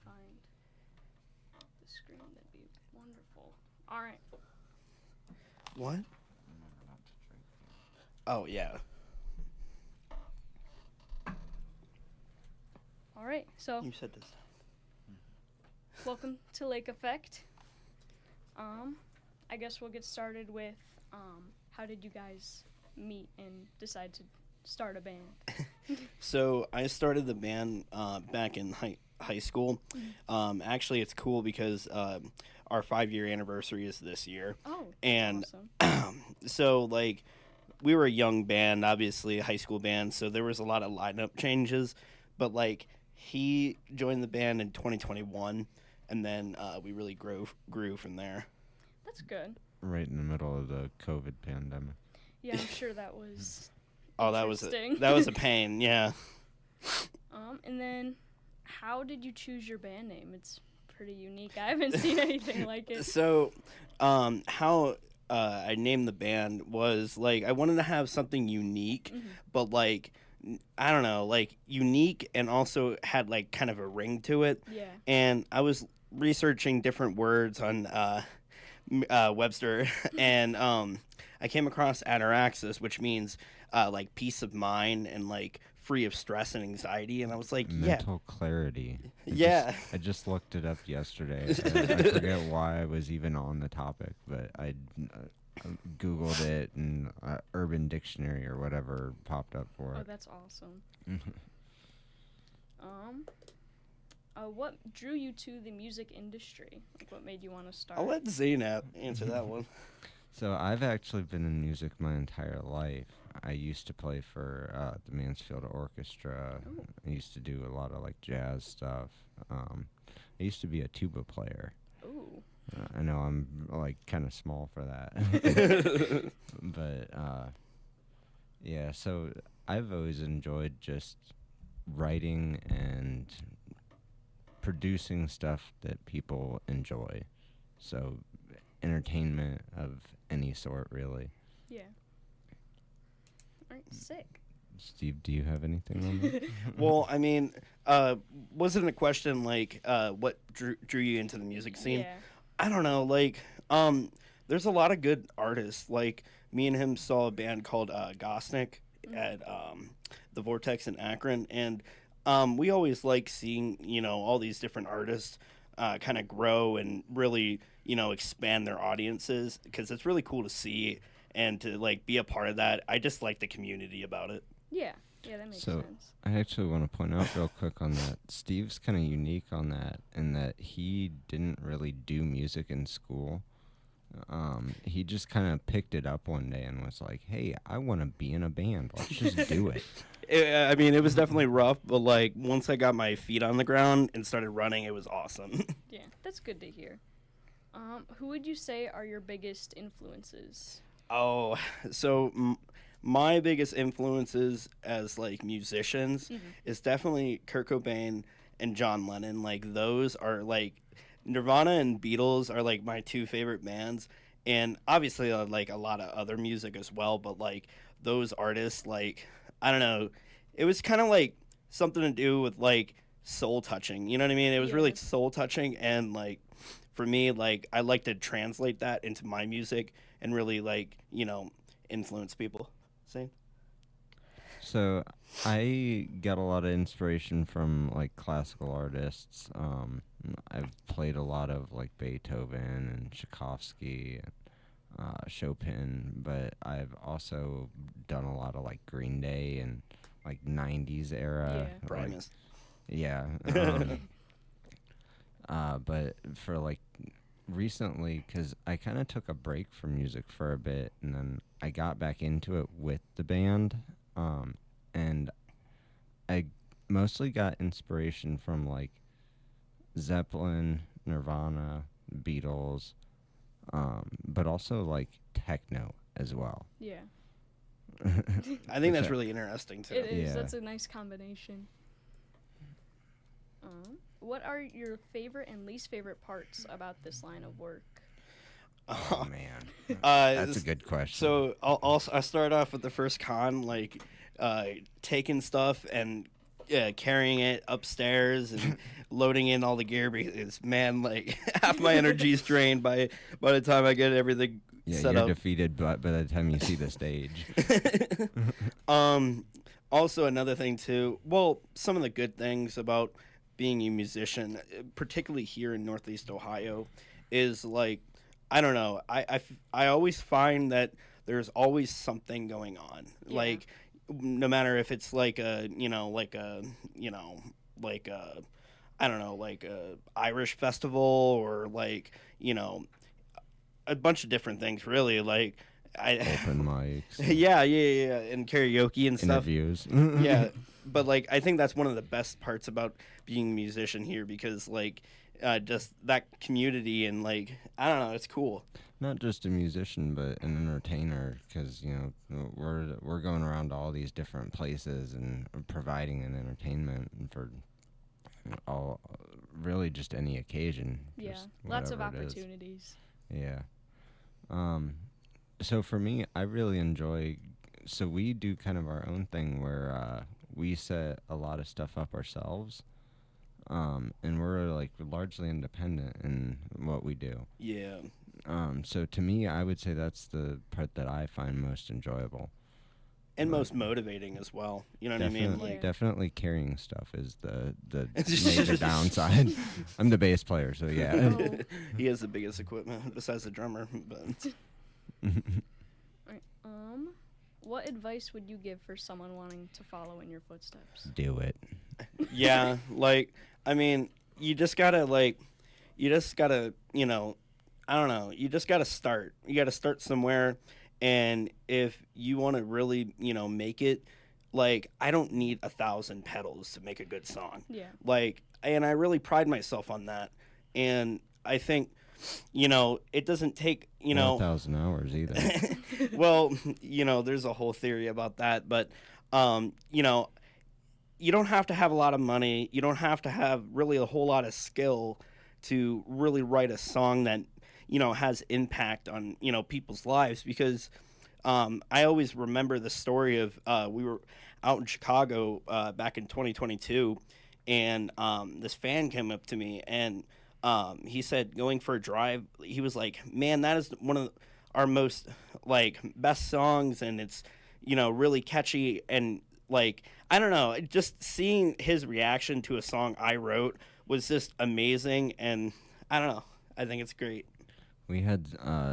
behind the screen. That'd be wonderful. All right. What? Remember not to drink. Oh, yeah. All right. So You said this. welcome to Lake Effect. I guess we'll get started with how did you guys meet and decide to start a band? So I started the band back in high school. Actually, it's cool because our 5-year anniversary is this year. Oh, And awesome. so, like, we were a young band, obviously a high school band, so there was a lot of lineup changes. But, like, he joined the band in 2021, and then we really grew from there. That's good. Right in the middle of the COVID pandemic. Yeah, I'm sure that was Oh, that was interesting. a pain, yeah. And then how did you choose your band name? It's pretty unique. I haven't seen anything like it. So, how I named the band was, like, I wanted to have something unique, but, like, I don't know, like, unique and also had, like, kind of a ring to it. Yeah. And I was researching different words on Webster, and I came across Ataraxis, which means, like, peace of mind and, like, free of stress and anxiety, and I was like, Mental clarity. I just looked it up yesterday. I forget why I was even on the topic, but I Googled it, and Urban Dictionary or whatever popped up for it. Oh, that's awesome. What drew you to the music industry? Like, what made you want to start? I'll let Zaynab answer that one. So I've actually been in music my entire life. I used to play for the Mansfield Orchestra. Ooh. I used to do a lot of, like, jazz stuff. I used to be a tuba player. Ooh. I know I'm, like, kind of small for that. But, yeah, so I've always enjoyed just writing and producing stuff that people enjoy. So entertainment of any sort, really. Yeah. All right, sick. Steve, do you have anything on that? Well, I mean, wasn't a question, like, what drew you into the music scene? Yeah. I don't know, like, there's a lot of good artists. Like, me and him saw a band called Gosnick at the Vortex in Akron, and we always like seeing, you know, all these different artists kind of grow and really, you know, expand their audiences, because it's really cool to see and to, like, be a part of that. I just like the community about it. Yeah. Yeah, that makes So sense. I actually want to point out real quick on that. Steve's kind of unique on that in that he didn't really do music in school. He just kind of picked it up one day and was like, hey, I want to be in a band. Let's just do it. I mean, it was definitely rough, but, like, once I got my feet on the ground and started running, it was awesome. Yeah, that's good to hear. Who would you say are your biggest influences? Oh, so my biggest influences as, like, musicians is definitely Kurt Cobain and John Lennon. Like, those are, like, Nirvana and Beatles are, like, my two favorite bands, and obviously like a lot of other music as well, but, like, those artists, like, I don't know, it was kind of like something to do with, like, soul touching, you know what I mean? It was really soul touching, and, like, for me, like, I like to translate that into my music and really, like, you know, influence people. Same. So I got a lot of inspiration from, like, classical artists. I've played a lot of, like, Beethoven and Tchaikovsky and Chopin, but I've also done a lot of, like, Green Day and, like, 90s era. Yeah. Primus. Yeah. But for, like, recently, because I kind of took a break from music for a bit, and then I got back into it with the band, and I mostly got inspiration from, like, Zeppelin, Nirvana, Beatles, but also, like, techno as well. Yeah. I think that's really interesting, too. It is. Yeah. That's a nice combination. What are your favorite and least favorite parts about this line of work? Oh, man. That's a good question. So I'll start off with the first con, like, taking stuff and carrying it upstairs and loading in all the gear because, man, like half my energy is drained by the time I get everything set you're up. defeated by the time you see the stage. Also, another thing too. Well, some of the good things about being a musician, particularly here in Northeast Ohio, is like, I don't know. I always find that there's always something going on. Yeah. Like, no matter if it's like a I don't know, like a Irish festival or like, a bunch of different things really. Like Open mics. yeah, and karaoke and stuff. Interviews. Yeah, but like I think that's one of the best parts about being a musician here because like just that community and like I don't know, it's cool. Not just a musician, but an entertainer, because we're going around to all these different places and providing an entertainment for all really just any occasion. Yeah, just lots of whatever it is. opportunities. Yeah. So for me, I really enjoy. So we do kind of our own thing where we set a lot of stuff up ourselves, and we're like largely independent in what we do. Yeah. So to me, I would say that's the part that I find most enjoyable. And most motivating as well. You know what I mean? Like, Definitely carrying stuff is the major downside. I'm the bass player, so yeah. Oh. He has the biggest equipment besides the drummer. But Alright, what advice would you give for someone wanting to follow in your footsteps? Do it. yeah, like I mean, you just gotta I don't know, you just gotta start. You gotta start somewhere. And if you want to really, make it, like, I don't need 1,000 pedals to make a good song. Yeah. Like, and I really pride myself on that. And I think, it doesn't take, Not 1,000 hours either. well, there's a whole theory about that. But, you don't have to have a lot of money. You don't have to have really a whole lot of skill to really write a song that, has impact on, people's lives because I always remember the story of we were out in Chicago back in 2022 and this fan came up to me and he said going for a drive, he was like, man, that is one of our most like best songs and it's, really catchy and like, I don't know, just seeing his reaction to a song I wrote was just amazing and I don't know, I think it's great. We had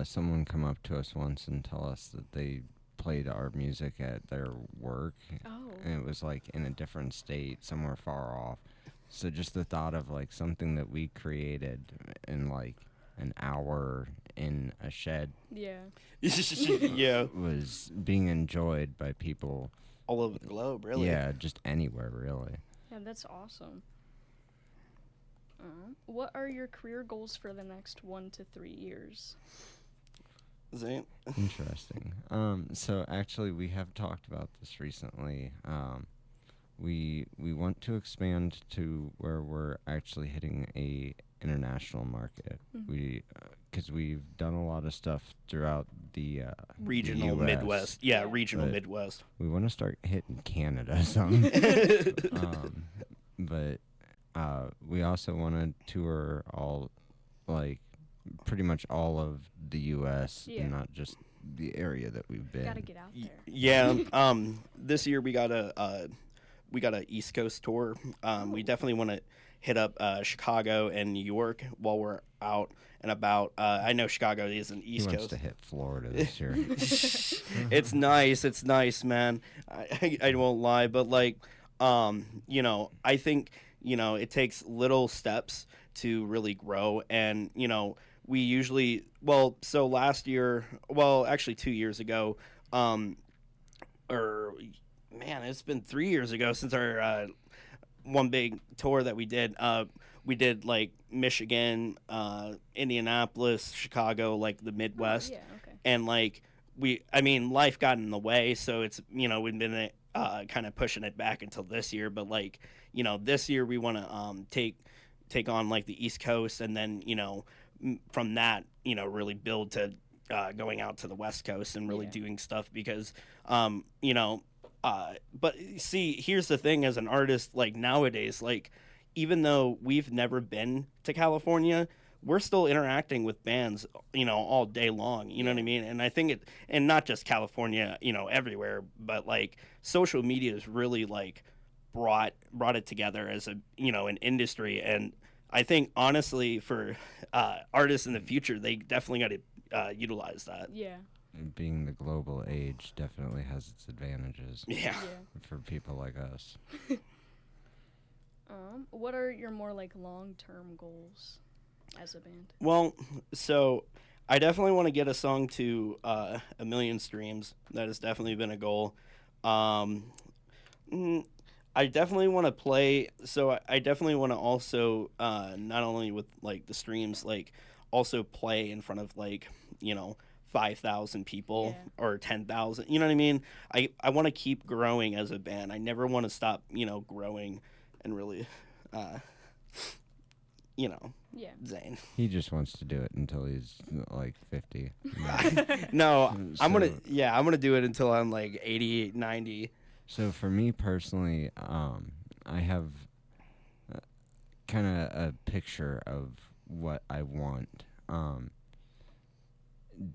someone come up to us once and tell us that they played our music at their work. Oh. And it was like in a different state, somewhere far off. So just the thought of like something that we created in like an hour in a shed Yeah. yeah. was being enjoyed by people All over the globe, really. Yeah, just anywhere, really. Yeah, that's awesome. What are your career goals for the next 1 to 3 years? Zane? Interesting. So actually, we have talked about this recently. We want to expand to where we're actually hitting a international market. Mm-hmm. Because we've done a lot of stuff throughout the Regional the US, Midwest. Yeah, Yeah. regional But Midwest. We want to start hitting Canada some. But we also want to tour all, like, pretty much all of the U.S. Yeah. and not just the area that we've been. Gotta get out there. Yeah. This year we got a East Coast tour. We definitely want to hit up Chicago and New York while we're out and about. I know Chicago is an East He Coast. wants to hit Florida this year. It's nice, man. I won't lie, but like, I think it takes little steps to really grow, and we usually so last year, actually 2 years ago, or man, it's been 3 years ago since our one big tour that we did. We did like Michigan, Indianapolis, Chicago, like the Midwest. Oh, yeah, okay. And like life got in the way, so it's we've been kind of pushing it back until this year. But like this year we want to take on like the East Coast, and then from that really build to going out to the West Coast and really Yeah. doing stuff because But see, here's the thing: as an artist, like nowadays, like even though we've never been to California, we're still interacting with bands, all day long. You know what I mean? And I think and not just California, everywhere, but like social media has really like brought it together as an industry. And I think honestly, for artists in the future, they definitely got to utilize that. Yeah. Being the global age definitely has its advantages. Yeah. For people like us. What are your more like long-term goals as a band? Well, so I definitely want to get a song to 1 million streams. That has definitely been a goal. I definitely want to play. So I definitely want to also not only with like the streams, like also play in front of like 5,000 people or 10,000. You know what I mean? I want to keep growing as a band. I never want to stop growing and really Zane. He just wants to do it until he's like 50. No, I'm gonna do it until I'm like 80, 90. So for me personally, I have kind of a picture of what I want.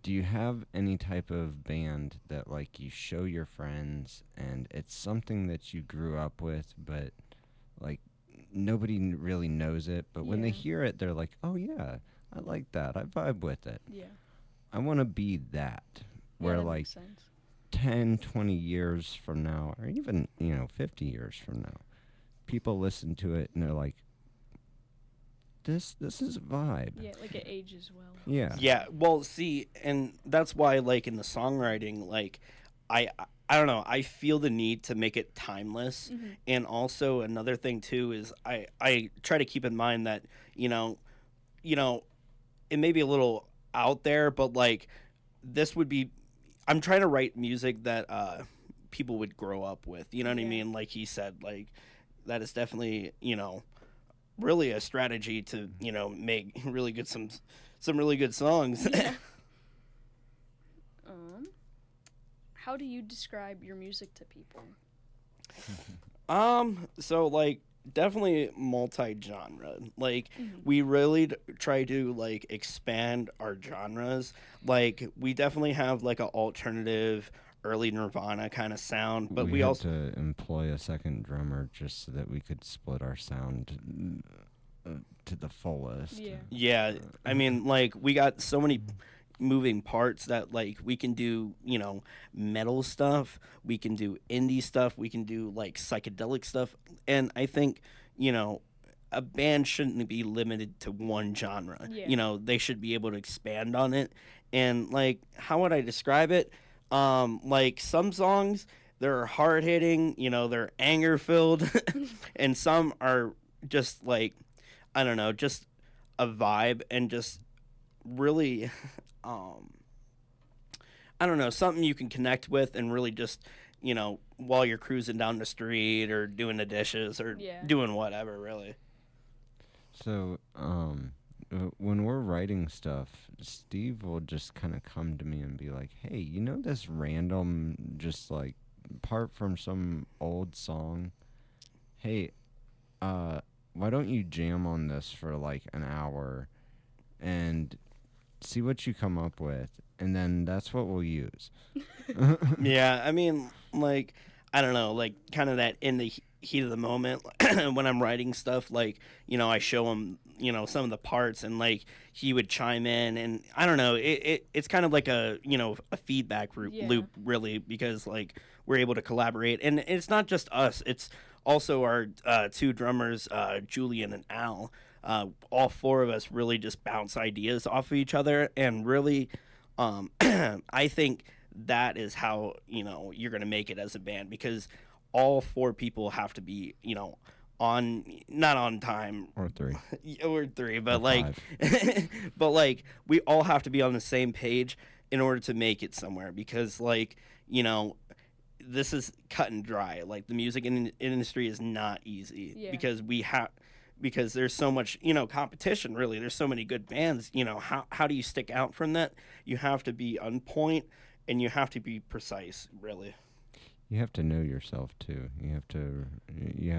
Do you have any type of band that like you show your friends and it's something that you grew up with, but like nobody really knows it, but when they hear it, they're like, "Oh yeah, I like that. I vibe with it." Yeah. I want to be that, where that like makes sense. 10, 20 years from now, or even 50 years from now, people listen to it and they're like, This is a vibe. Yeah, like it ages well. Yeah. Yeah. Well, see, and that's why, like in the songwriting, like I don't know. I feel the need to make it timeless, and also another thing too is I try to keep in mind that it may be a little out there, but like this would be. I'm trying to write music that people would grow up with. You know what I mean? Like he said, like that is definitely really a strategy to make really good some really good songs. Yeah. How do you describe your music to people? So like definitely multi-genre. Like we really try to like expand our genres. Like we definitely have like an alternative early Nirvana kind of sound, but we had also to employ a second drummer just so that we could split our sound to the fullest. Yeah, I mean like we got so many moving parts that like we can do metal stuff, we can do indie stuff, we can do like psychedelic stuff, and I think a band shouldn't be limited to one genre. They should be able to expand on it. And like how would I describe it? Like some songs, they're hard hitting, they're anger filled and some are just like I don't know, just a vibe and just really I don't know, something you can connect with and really just, while you're cruising down the street or doing the dishes or doing whatever, really. So, when we're writing stuff, Steve will just kind of come to me and be like, "Hey, this random, just like part from some old song? Hey, why don't you jam on this for like an hour and see what you come up with, and then that's what we'll use." Yeah, I mean, like, I don't know, like, kind of that in the heat of the moment when I'm writing stuff, like, I show him, some of the parts, and, like, he would chime in, and I don't know, it's kind of like a feedback loop, really, because, like, we're able to collaborate, and it's not just us, it's also our two drummers, Julian and Al. All four of us really just bounce ideas off of each other, and really I think that is how you're gonna make it as a band, because all four people have to be not on time or three but or like but like we all have to be on the same page in order to make it somewhere, because like this is cut and dry. Like the music industry is not easy, because there's so much competition, really. There's so many good bands. How do you stick out from that? You have to be on point and you have to be precise, really. You have to know yourself too. You have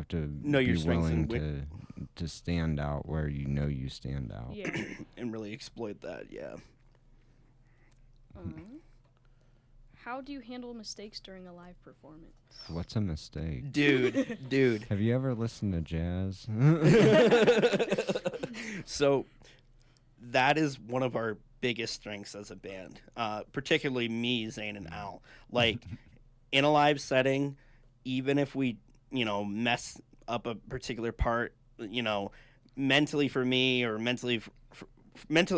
to Know your be strengths willing and to stand out where you know you stand out. Yeah. and really exploit that. Yeah. How do you handle mistakes during a live performance? What's a mistake? Dude. Have you ever listened to jazz? So that is one of our biggest strengths as a band, particularly me, Zane, and Al. Like, in a live setting, even if we, mess up a particular part, mentally for me or mentally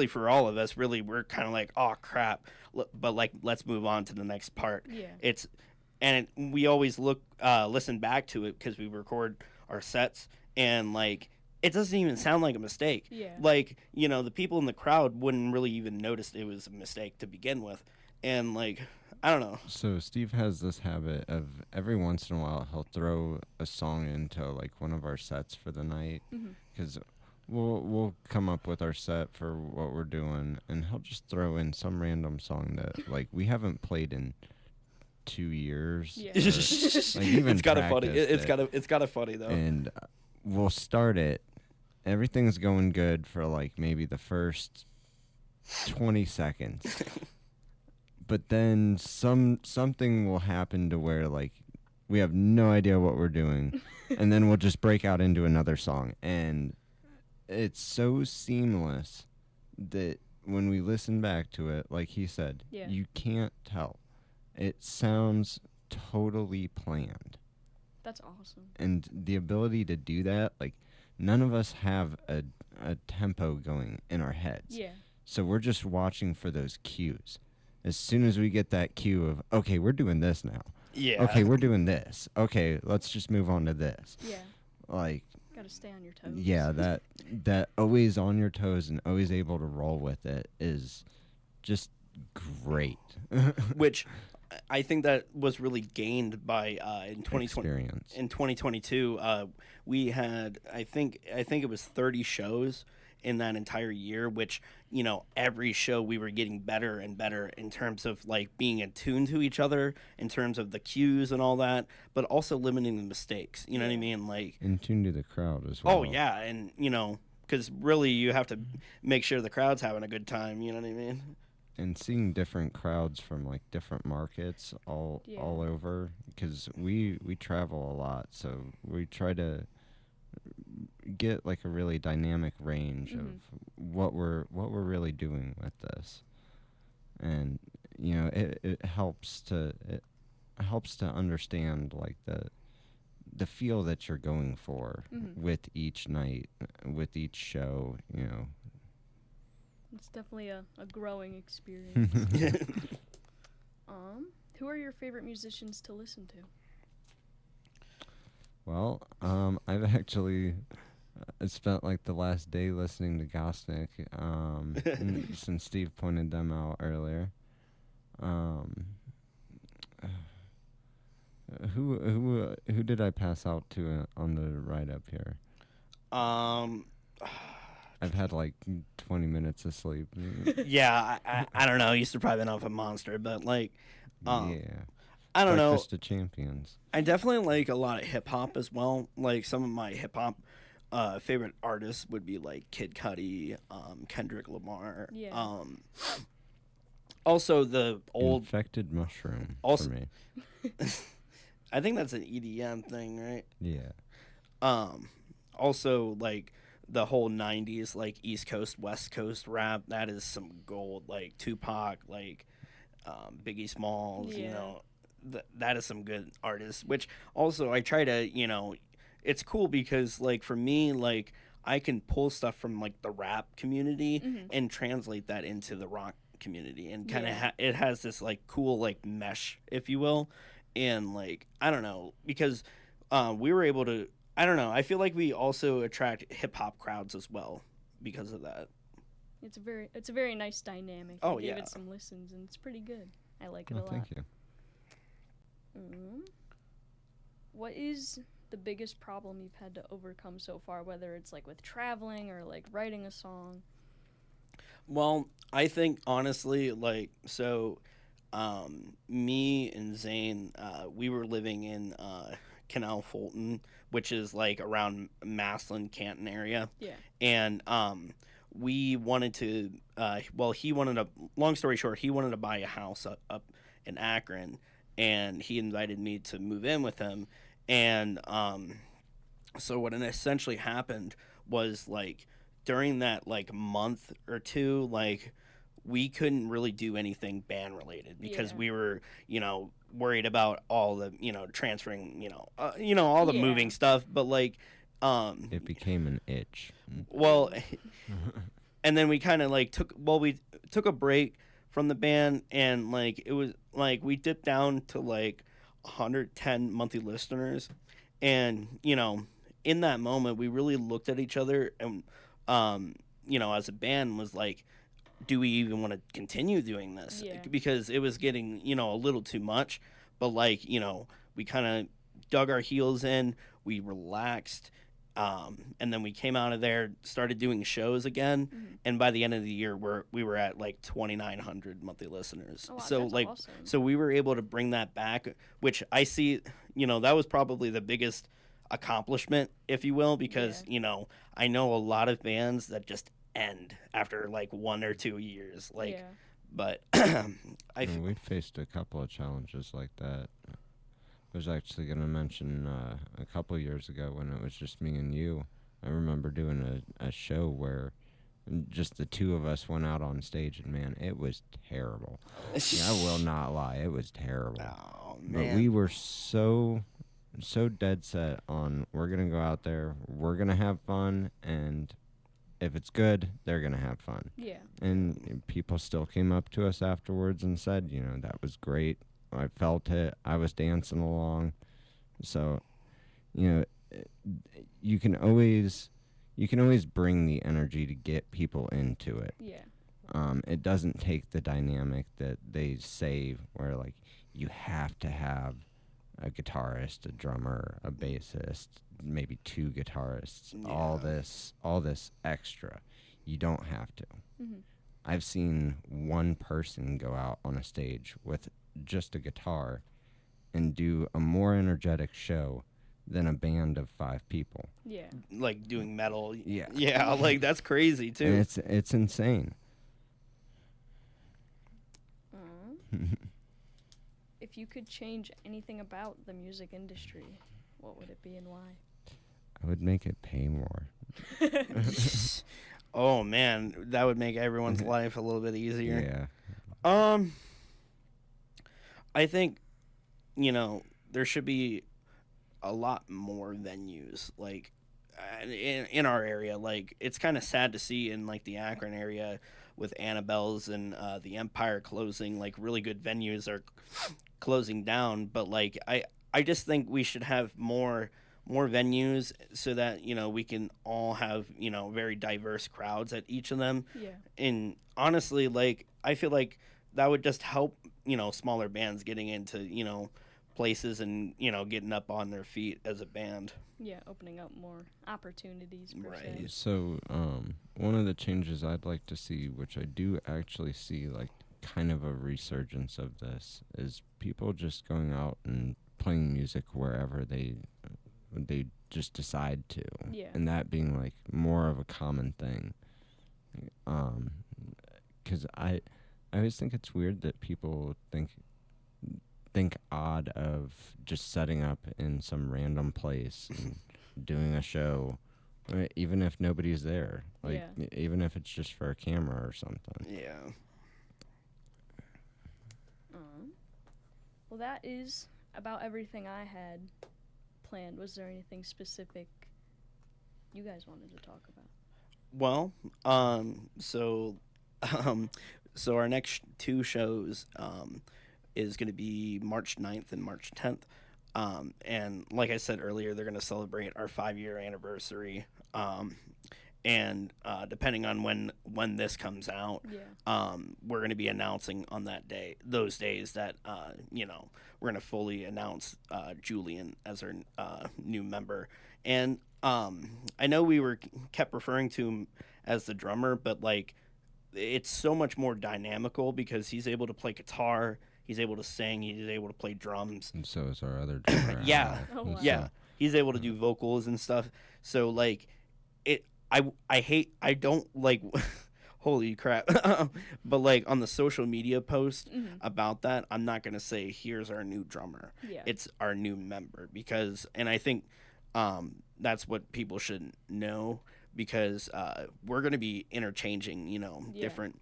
for all of us, really, we're kind of like, oh, crap. But, like, let's move on to the next part. Yeah. We always listen back to it because we record our sets, and, like, it doesn't even sound like a mistake. Yeah. Like, the people in the crowd wouldn't really even notice it was a mistake to begin with. And, like, I don't know. So Steve has this habit of every once in a while he'll throw a song into like one of our sets for the night, because we'll come up with our set for what we're doing, and he'll just throw in some random song that like we haven't played in 2 years. Yeah. Like, even It's kind of funny. practiced It's kind of funny though. and we'll start it. Everything's going good for like maybe the first 20 seconds. But then something will happen to where like we have no idea what we're doing, and then we'll just break out into another song, and it's so seamless that when we listen back to it, like he said, Yeah. you can't tell. It sounds totally planned. That's awesome. And the ability to do that, like, none of us have a tempo going in our heads. Yeah. So we're just watching for those cues. As soon as we get that cue of, okay, we're doing this now. Yeah. Okay, we're doing this. Okay, let's just move on to this. Yeah. Like, Gotta stay on your toes. yeah, that always on your toes and always able to roll with it is just great. Which I think that was really gained by in 2020. Experience. In 2022, we had I think it was 30 shows in that entire year, which, every show we were getting better and better in terms of like being attuned to each other, in terms of the cues and all that, but also limiting the mistakes. You know what I mean? Like, In tune to the crowd as well. oh yeah, and because really you have to make sure the crowd's having a good time. You know what I mean? And seeing different crowds from like different markets all over, because we travel a lot, so we try to get like a really dynamic range of what we're really doing with this, and it helps to understand like the feel that you're going for with each night, with each show. It's definitely a growing experience. Who are your favorite musicians to listen to? Well, I've actually spent like the last day listening to Gosnick, since Steve pointed them out earlier. Who did I pass out to on the ride up here? I've had like 20 minutes of sleep. Yeah, I don't know. I used to probably been off a monster, but like, Yeah. I don't know. Breakfast of Champions. I definitely like a lot of hip hop as well. Like, some of my hip hop favorite artists would be like Kid Cudi, Kendrick Lamar. Yeah. Also the old Infected Mushroom Also- for me. I think that's an EDM thing, right? Yeah. Also like the whole 90s like East Coast West Coast rap, that is some gold. Like Tupac, like Biggie Smalls, Yeah. that is some good artists. Which also I try to, it's cool because like for me, like I can pull stuff from like the rap community and translate that into the rock community, and kind of it has this like cool like mesh, if you will. And like, I don't know, because we were able to, I don't know, I feel like we also attract hip hop crowds as well because of that. It's a very nice dynamic. Oh, I gave yeah. it some listens, and it's pretty good. I like it Oh, a lot. thank you. What is the biggest problem you've had to overcome so far, whether it's like with traveling or like writing a song? Well, I think honestly, like, so me and Zane, we were living in Canal Fulton, which is like around Maslin, Canton area. Yeah. And we wanted to, he wanted to, long story short, he wanted to buy a house up in Akron, and he invited me to move in with him. And so what essentially happened was, like, during that, like, month or two, like, we couldn't really do anything band related because Yeah. we were, worried about all the, transferring, all the Yeah. moving stuff. But, like, It became an itch. well, and then we kind of like we took a break from the band, and like it was like we dipped down to like 110 monthly listeners, and in that moment we really looked at each other, and as a band was like, do we even want to continue doing this? Yeah. Because it was getting a little too much. But like we kind of dug our heels in, we relaxed. And then we came out of there, started doing shows again, and by the end of the year, we were at like 2,900 monthly listeners. Oh, wow, so that's like, awesome. so we were able to bring that back, which I see, that was probably the biggest accomplishment, if you will, because I know a lot of bands that just end after like 1 or 2 years, like. Yeah. But We faced a couple of challenges like that. I was actually going to mention a couple of years ago when it was just me and you. I remember doing a show where just the two of us went out on stage, and man, it was terrible. I will not lie, it was terrible. Oh, man. But we were so dead set on, we're going to go out there, we're going to have fun, and if it's good, they're going to have fun. Yeah. And people still came up to us afterwards and said, that was great. I felt it. I was dancing along. So, you can always bring the energy to get people into it. Yeah. It doesn't take the dynamic that they say where, like, you have to have a guitarist, a drummer, a bassist, maybe 2 guitarists, Yeah. all this extra. You don't have to. Mm-hmm. I've seen one person go out on a stage with just a guitar and do a more energetic show than a band of 5 people. Yeah. Like doing metal. Yeah. Yeah, like that's crazy too. And it's insane. If you could change anything about the music industry, what would it be and why? I would make it pay more. Oh man, that would make everyone's life a little bit easier. Yeah. I think there should be a lot more venues like in our area. Like, it's kind of sad to see in like the Akron area with Annabelle's and the Empire closing. Like, really good venues are closing down, but like I just think we should have more venues so that we can all have very diverse crowds at each of them. Yeah. And honestly, like, I feel like that would just help smaller bands getting into places and getting up on their feet as a band. Yeah, opening up more opportunities per se. Right. So, one of the changes I'd like to see, which I do actually see like kind of a resurgence of this, is people just going out and playing music wherever they just decide to. Yeah. And that being like more of a common thing. 'Cause I always think it's weird that people think odd of just setting up in some random place and doing a show, even if nobody's there. Like, Yeah. even if it's just for a camera or something. Yeah. Well, that is about everything I had planned. Was there anything specific you guys wanted to talk about? Well, so our next 2 shows is going to be March 9th and March 10th. And like I said earlier, they're going to celebrate our 5-year anniversary. And depending on when this comes out, we're going to be announcing on those days that we're going to fully announce Julian as our new member. And I know we kept referring to him as the drummer, but like, it's so much more dynamical because he's able to play guitar, He's able to sing. He's able to play drums. And so is our other drummer. Yeah. Oh, wow. Yeah, he's able to do vocals and stuff. So like, I don't like, holy crap. But like on the social media post about that, I'm not gonna say here's our new drummer. Yeah. It's our new member because, and I think that's what people should know because we're gonna be interchanging, different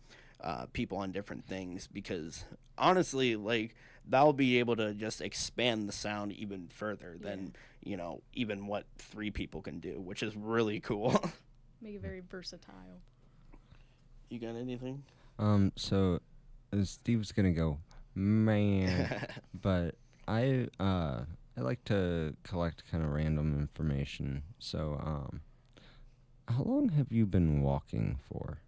people on different things because honestly, like that'll be able to just expand the sound even further than even what 3 people can do, which is really cool. Make it very versatile. You got anything? So Steve's gonna go, man, but I like to collect kind of random information. So how long have you been walking for?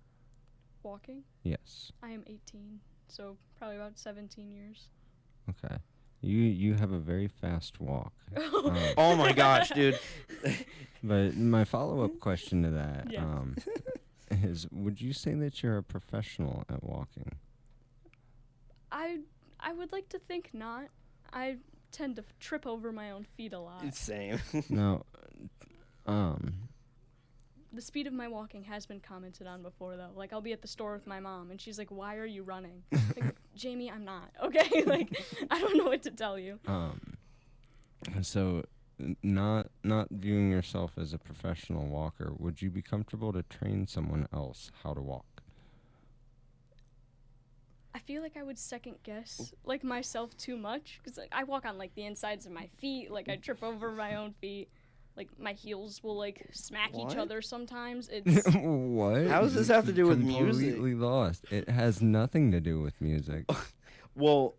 Walking? Yes. I am 18, so probably about 17 years. Okay. You have a very fast walk. Oh my gosh, dude. But my follow-up question to that Yes. is, would you say that you're a professional at walking? I would like to think not. I tend to trip over my own feet a lot. Same. No. The speed of my walking has been commented on before, though. Like, I'll be at the store with my mom, and she's like, "Why are you running?" Like, Jamie, I'm not. Okay, like, I don't know what to tell you. So, not viewing yourself as a professional walker, would you be comfortable to train someone else how to walk? I feel like I would second guess like myself too much because like I walk on like the insides of my feet. Like I trip over my own feet. Like my heels will like smack each What? other sometimes. It's What? How does this have to do with music? Completely lost. It has nothing to do with music. Well,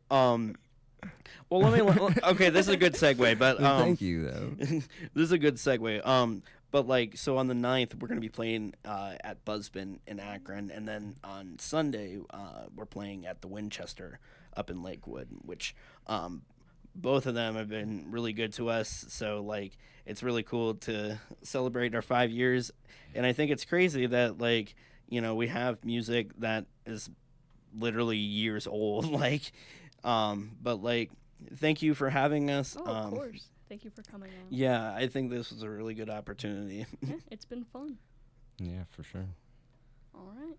okay, this is a good segue, but Thank you, though. this is a good segue. But like, so on the 9th, we're gonna be playing at Buzzbin in Akron, and then on Sunday, we're playing at the Winchester up in Lakewood, which both of them have been really good to us. So like, it's really cool to celebrate our 5 years, and I think it's crazy that like, we have music that is literally years old. Like, but like, thank you for having us. oh, of course. Thank you for coming on. Yeah, I think this was a really good opportunity. Yeah, it's been fun. Yeah, for sure. All right.